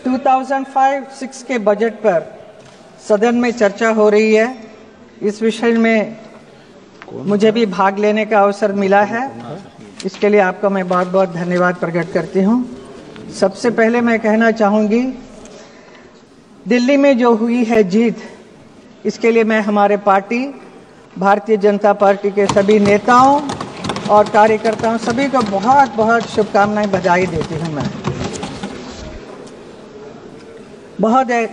2005-06 के बजट पर सदन में चर्चा हो रही है। इस विषय में मुझे भी भाग लेने का अवसर मिला है, इसके लिए आपका मैं बहुत बहुत धन्यवाद प्रकट करती हूँ। सबसे पहले मैं कहना चाहूँगी, दिल्ली में जो हुई है जीत, इसके लिए मैं हमारे पार्टी भारतीय जनता पार्टी के सभी नेताओं और कार्यकर्ताओं सभी को बहुत बहुत शुभकामनाएं, बधाई देती हूँ। मैं महोदय,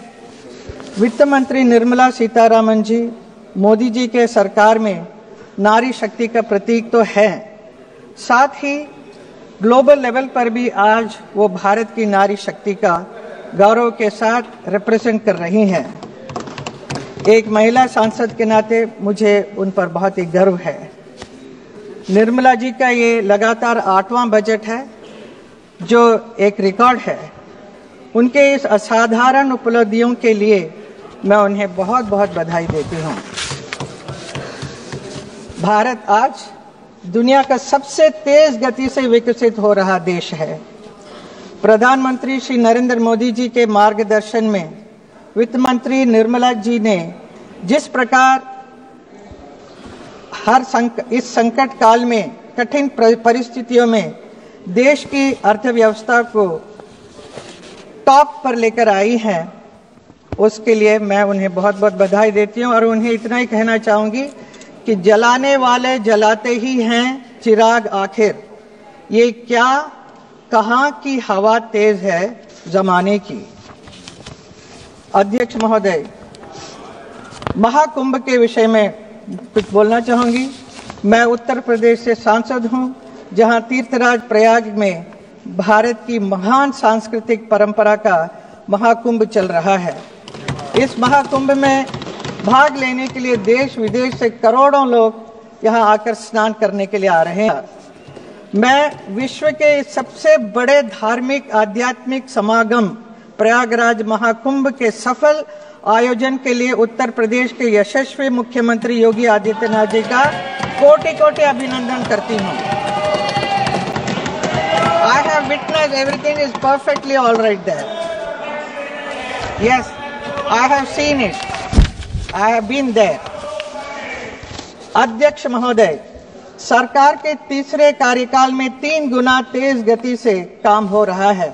वित्त मंत्री निर्मला सीतारामन जी मोदी जी के सरकार में नारी शक्ति का प्रतीक तो है, साथ ही ग्लोबल लेवल पर भी आज वो भारत की नारी शक्ति का गौरव के साथ रिप्रेजेंट कर रही हैं। एक महिला सांसद के नाते मुझे उन पर बहुत ही गर्व है। निर्मला जी का ये लगातार 8वां बजट है, जो एक रिकॉर्ड है। उनके इस असाधारण उपलब्धियों के लिए मैं उन्हें बहुत बहुत बधाई देती हूँ। भारत आज दुनिया का सबसे तेज गति से विकसित हो रहा देश है। प्रधानमंत्री श्री नरेंद्र मोदी जी के मार्गदर्शन में वित्त मंत्री निर्मला जी ने जिस प्रकार इस संकट काल में, कठिन परिस्थितियों में देश की अर्थव्यवस्था को टॉप पर लेकर आई हैं, उसके लिए मैं उन्हें बहुत बहुत बधाई देती हूं। और उन्हें इतना ही कहना चाहूंगी कि जलाने वाले जलाते ही हैं चिराग आखिर, ये क्या कहां की हवा तेज है जमाने की। अध्यक्ष महोदय, महाकुंभ के विषय में कुछ बोलना चाहूंगी। मैं उत्तर प्रदेश से सांसद हूं, जहां तीर्थराज प्रयाग में भारत की महान सांस्कृतिक परंपरा का महाकुंभ चल रहा है। इस महाकुंभ में भाग लेने के लिए देश विदेश से करोड़ों लोग यहां आकर स्नान करने के लिए आ रहे हैं। मैं विश्व के सबसे बड़े धार्मिक आध्यात्मिक समागम प्रयागराज महाकुंभ के सफल आयोजन के लिए उत्तर प्रदेश के यशस्वी मुख्यमंत्री योगी आदित्यनाथ जी का कोटि कोटि अभिनंदन करती हूँ। I have witnessed everything is perfectly all right there. Yes, I have seen it. I have been there. अध्यक्ष महोदय, सरकार के तीसरे कार्यकाल में 3 गुना तेज गति से काम हो रहा है।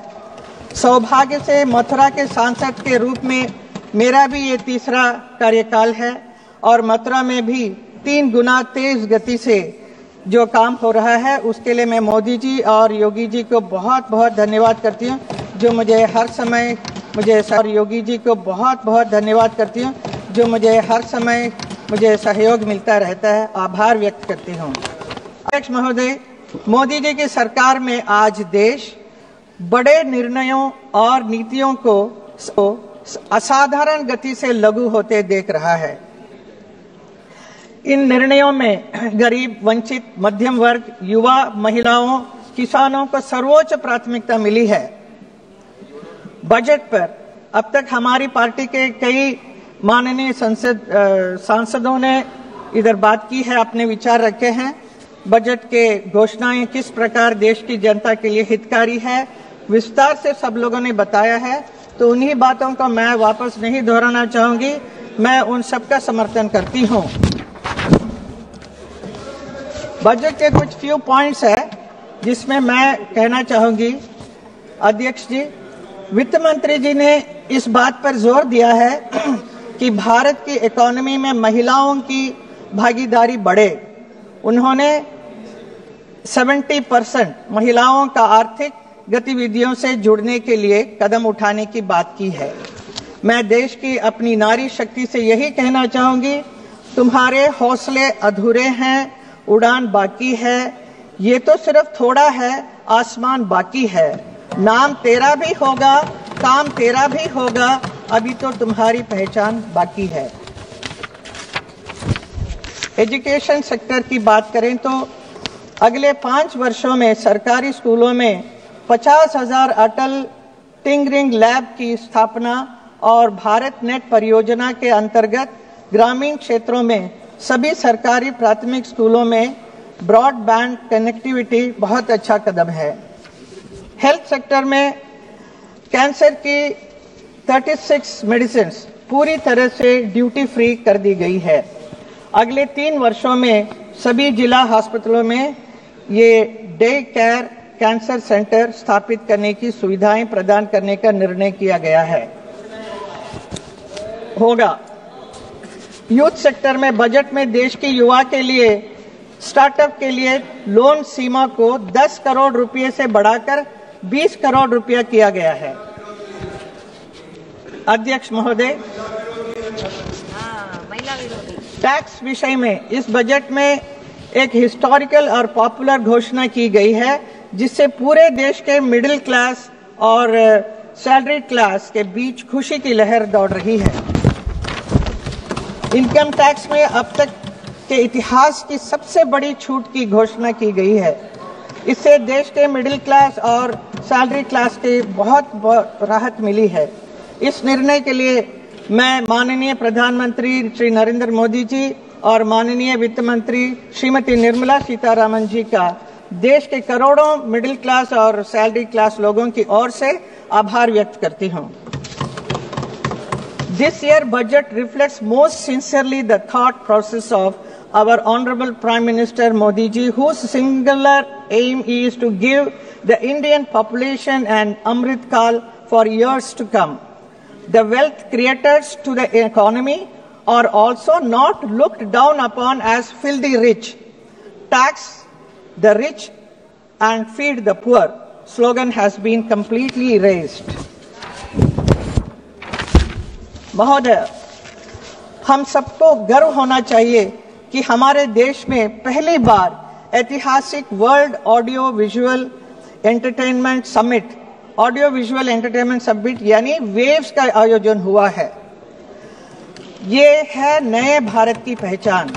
सौभाग्य से मथुरा के सांसद के रूप में मेरा भी ये तीसरा कार्यकाल है और मथुरा में भी 3 गुना तेज गति से जो काम हो रहा है, उसके लिए मैं मोदी जी और योगी जी को बहुत बहुत धन्यवाद करती हूँ, जो मुझे हर समय योगी जी को बहुत बहुत धन्यवाद करती हूँ, जो मुझे हर समय सहयोग मिलता रहता है। आभार व्यक्त करती हूँ। अध्यक्ष महोदय, मोदी जी की सरकार में आज देश बड़े निर्णयों और नीतियों को असाधारण गति से लागू होते देख रहा है। इन निर्णयों में गरीब, वंचित, मध्यम वर्ग, युवा, महिलाओं, किसानों को सर्वोच्च प्राथमिकता मिली है। बजट पर अब तक हमारी पार्टी के कई माननीय सांसदों ने इधर बात की है, अपने विचार रखे हैं। बजट के घोषणाएं किस प्रकार देश की जनता के लिए हितकारी है, विस्तार से सब लोगों ने बताया है, तो उन्हीं बातों को मैं वापस नहीं दोहराना चाहूंगी। मैं उन सब का समर्थन करती हूं। बजट के कुछ फ्यू पॉइंट्स है जिसमें मैं कहना चाहूंगी। अध्यक्ष जी, वित्त मंत्री जी ने इस बात पर जोर दिया है कि भारत की इकोनॉमी में महिलाओं की भागीदारी बढ़े। उन्होंने 70% महिलाओं का आर्थिक गतिविधियों से जुड़ने के लिए कदम उठाने की बात की है। मैं देश की अपनी नारी शक्ति से यही कहना चाहूंगी, तुम्हारे हौसले अधूरे हैं, उड़ान बाकी है, ये तो सिर्फ थोड़ा है, आसमान बाकी है। नाम तेरा भी होगा, काम तेरा भी होगा, अभी तो तुम्हारी पहचान बाकी है। एजुकेशन सेक्टर की बात करें तो अगले 5 वर्षों में सरकारी स्कूलों में 50,000 अटल टिंकरिंग लैब की स्थापना और भारत नेट परियोजना के अंतर्गत ग्रामीण क्षेत्रों में सभी सरकारी प्राथमिक स्कूलों में ब्रॉडबैंड कनेक्टिविटी बहुत अच्छा कदम है। हेल्थ सेक्टर में कैंसर की 36 मेडिसिन पूरी तरह से ड्यूटी फ्री कर दी गई है। अगले 3 वर्षों में सभी जिला अस्पतालों में ये डे केयर कैंसर सेंटर स्थापित करने की सुविधाएं प्रदान करने का निर्णय किया गया होगा। यूथ सेक्टर में बजट में देश के युवा के लिए स्टार्टअप के लिए लोन सीमा को 10 करोड़ रुपए से बढ़ाकर 20 करोड़ रुपया किया गया है। अध्यक्ष महोदय, टैक्स विषय में इस बजट में एक हिस्टोरिकल और पॉपुलर घोषणा की गई है, जिससे पूरे देश के मिडिल क्लास और सैलरी क्लास के बीच खुशी की लहर दौड़ रही है। इनकम टैक्स में अब तक के इतिहास की सबसे बड़ी छूट की घोषणा की गई है। इससे देश के मिडिल क्लास और सैलरी क्लास के बहुत राहत मिली है। इस निर्णय के लिए मैं माननीय प्रधानमंत्री श्री नरेंद्र मोदी जी और माननीय वित्त मंत्री श्रीमती निर्मला सीतारामन जी का देश के करोड़ों मिडिल क्लास और सैलरी क्लास लोगों की ओर से आभार व्यक्त करती हूं। This year budget reflects most sincerely the thought process of our Honorable Prime Minister Modi ji, whose singular aim is to give the Indian population an Amrit Kal for years to come. The wealth creators to the economy are also not looked down upon as filthy rich. Tax the rich and feed the poor slogan has been completely erased. महोदय, हम सबको गर्व होना चाहिए कि हमारे देश में पहली बार ऐतिहासिक world audio visual entertainment summit यानी वेव्स का आयोजन हुआ है। ये है नए भारत की पहचान।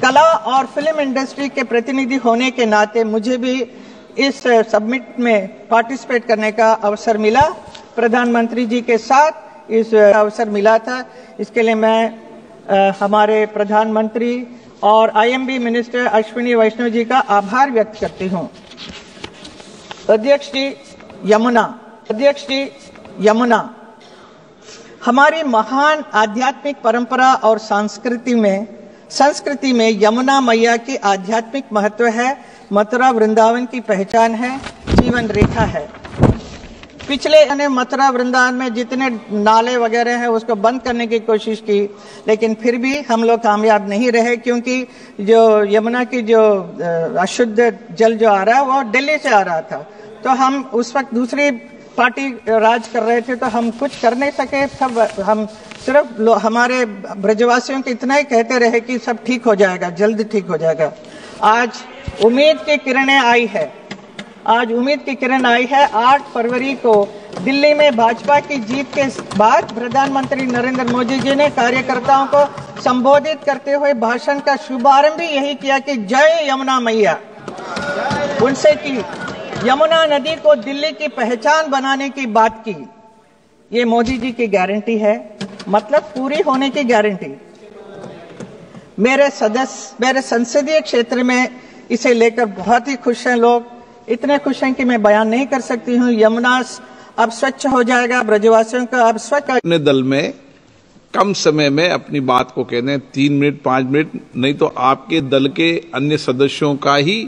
कला और फिल्म इंडस्ट्री के प्रतिनिधि होने के नाते मुझे भी इस समिट में पार्टिसिपेट करने का अवसर मिला। प्रधानमंत्री जी के साथ इस अवसर मिला था। इसके लिए मैं हमारे प्रधानमंत्री और आईएमबी मिनिस्टर अश्विनी वैष्णव जी का आभार व्यक्त करती हूं। अध्यक्ष जी, यमुना हमारी महान आध्यात्मिक परंपरा और संस्कृति में यमुना मैया की आध्यात्मिक महत्व है, मथुरा वृंदावन की पहचान है, जीवन रेखा है। पिछले मथुरा वृंदावन में जितने नाले वगैरह हैं उसको बंद करने की कोशिश की, लेकिन फिर भी हम लोग कामयाब नहीं रहे, क्योंकि जो यमुना की जो अशुद्ध जल जो आ रहा है वो दिल्ली से आ रहा था। तो हम उस वक्त दूसरी पार्टी राज कर रहे थे, तो हम कुछ कर नहीं सके। सब हम सिर्फ हमारे ब्रजवासियों को इतना ही कहते रहे कि सब ठीक हो जाएगा, जल्द ठीक हो जाएगा। आज उम्मीद की किरणें आई है। 8 फरवरी को दिल्ली में भाजपा की जीत के बाद प्रधानमंत्री नरेंद्र मोदी जी ने कार्यकर्ताओं को संबोधित करते हुए भाषण का शुभारंभ भी यही किया कि जय यमुना मैया। उनसे की यमुना नदी को दिल्ली की पहचान बनाने की बात की। ये मोदी जी की गारंटी है, मतलब पूरी होने की गारंटी। मेरे संसदीय क्षेत्र में इसे लेकर बहुत ही खुश हैं लोग, इतने खुश हैं कि मैं बयान नहीं कर सकती हूँ। यमुना अब स्वच्छ हो जाएगा, ब्रजवासियों का अब स्वच्छ। अपने दल में कम समय में अपनी बात को कहने 3 मिनट 5 मिनट नहीं तो आपके दल के अन्य सदस्यों का ही